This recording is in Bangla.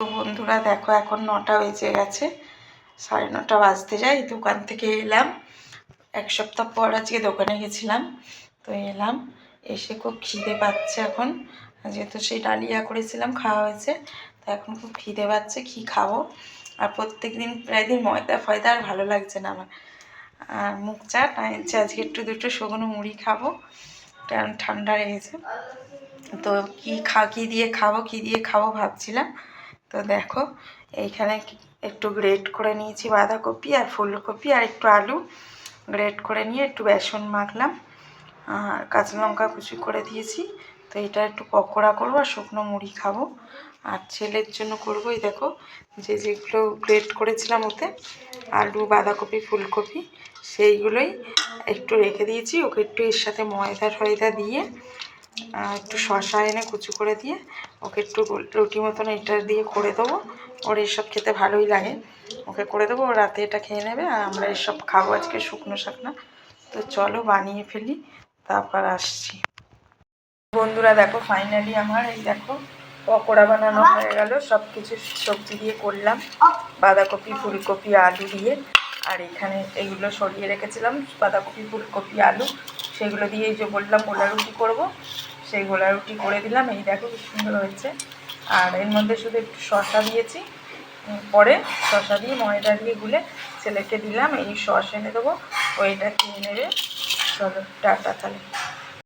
তো বন্ধুরা দেখো এখন 9টা বেজে গেছে, 9:30 বাজতে যায়। দোকান থেকে এলাম, এক সপ্তাহ পর আজকে দোকানে গেছিলাম। তো এলাম, এসে খুব খিদে পাচ্ছে এখন, যেহেতু সেই ডালিয়া করেছিলাম খাওয়া হয়েছে। তো এখন খুব খিদে পাচ্ছে, কী খাবো। আর প্রত্যেক দিন প্রায় দিন ময়দা ফয়দা আর ভালো লাগছে না আমার। আর মুখ চা টাইমছে, আজকে একটু দুটো শুকনো মুড়ি খাবো, কারণ ঠান্ডা লেগেছে। তো কী দিয়ে খাবো ভাবছিলাম। তো দেখো এইখানে একটু গ্রেট করে নিয়েছি বাঁধাকপি আর ফুলকপি আর একটু আলু গ্রেট করে নিয়ে একটু বেসন মাখলাম, আর কাঁচা লঙ্কা কুচি করে দিয়েছি। তো এটা একটু পকোড়া করবো আর শুকনো মুড়ি খাবো। আর ছেলের জন্য করবো, এই দেখো যেগুলো গ্রেট করেছিলাম ওতে আলু বাঁধাকপি ফুলকপি সেইগুলোই একটু রেখে দিয়েছি। ওকে একটু এর সাথে ময়দা দিয়ে একটু শসা এনে কুচি করে দিয়ে ওকে একটু রুটি মতন এটা দিয়ে করে দেবো। ওর এসব খেতে ভালোই লাগে, ওকে করে দেবো। ও রাতে এটা খেয়ে নেবে আর আমরা এসব খাবো আজকে শুকনো শাকনা। তো চলো বানিয়ে ফেলি, তারপর আসছি। বন্ধুরা দেখো ফাইনালি আমার এই দেখো পকোড়া বানানো হয়ে গেল। সব কিছু সবজি দিয়ে করলাম, বাঁধাকপি ফুলকপি আলু দিয়ে। আর এখানে এগুলো সরিয়ে রেখেছিলাম বাঁধাকপি ফুলকপি আলু, সেগুলো দিয়ে এই যে বললাম গোলা রুটি করবো, সেই গোলা রুটি করে দিলাম। এই দেখো কি সুন্দর হয়েছে। আর এর মধ্যে শুধু একটু শসা দিয়েছি, পরে শসা দিয়ে ময়দা দিয়ে গুলে ছেলেকে দিলাম। এই সস এনে দেবো, ওইটা কিনে নেবে। চলো টাটা তাহলে।